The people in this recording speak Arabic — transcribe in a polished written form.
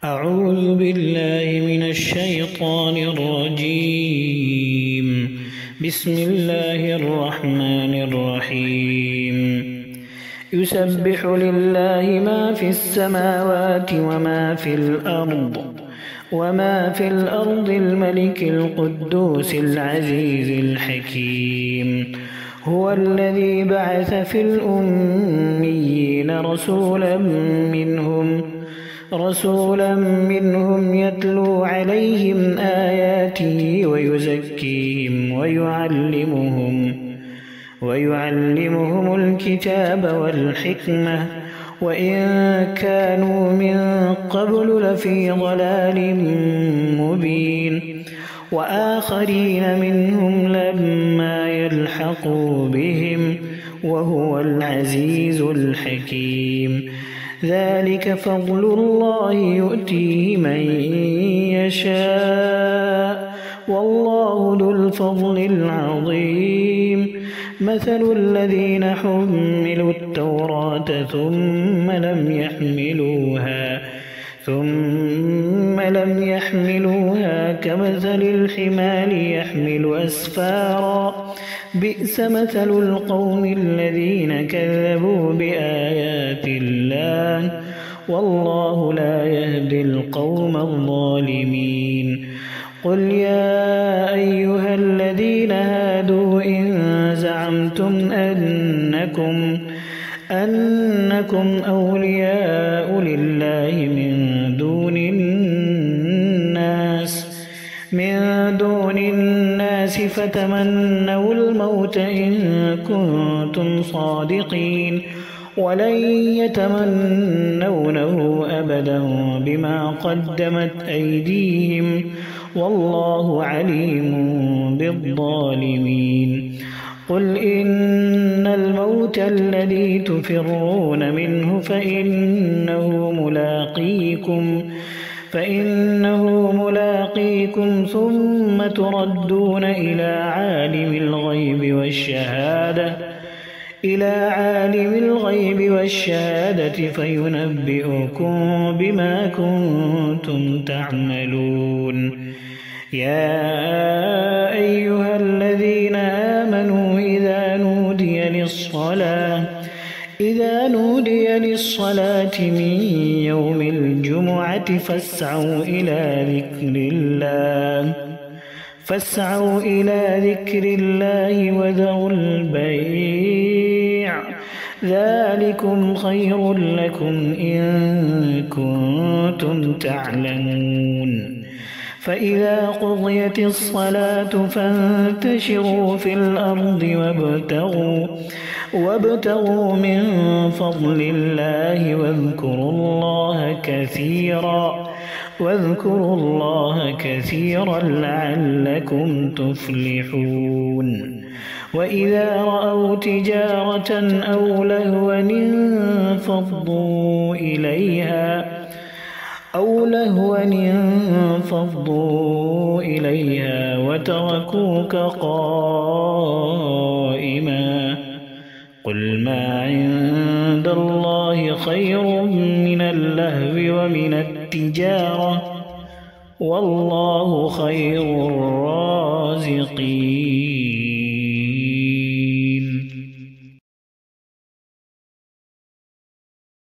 أعوذ بالله من الشيطان الرجيم. بسم الله الرحمن الرحيم. يسبح لله ما في السماوات وما في الأرض الملك القدوس العزيز الحكيم. هو الذي بعث في الأميين رسولا منهم يتلو عليهم آياته ويزكيهم ويعلمهم الكتاب والحكمة وإن كانوا من قبل لفي ضلال مبين. وآخرين منهم لما يلحقوا بهم وهو العزيز الحكيم. ذلك فضل الله يؤتيه من يشاء والله ذو الفضل العظيم. مثل الذين حملوا التوراة ثم لم يحملوها كمثل الحمار يحمل أسفارا بئس مثل القوم الذين كذبوا بآيات الله والله لا يهدي القوم الظالمين. قل يا أيها الذين هادوا إن زعمتم أنكم أولياء لله من دون الناس فتمنوا الموت إن كنتم صادقين ولن يتمنونه أبدا بما قدمت أيديهم والله عليم بالظالمين. قل إن الموت الذي تفرون منه فإنه ملاقيكم ثم تردون إلى عالم الغيب والشهادة فينبئكم بما كنتم تعملون. يا أيها الذين آمنوا إذا نودي للصلاة من يوم الجمعة فاسعوا إلى ذكر الله وذروا البيع ذلكم خير لكم إن كنتم تعلمون. فإذا قضيت الصلاة فانتشروا في الأرض وابتغوا من فضل الله واذكروا الله كثيرا لعلكم تفلحون. وإذا رأوا تجارة أو لهوا انفضوا إليها وتركوك قائما. قل ما عند الله خير من اللهو ومن التجارة والله خير الرازقين.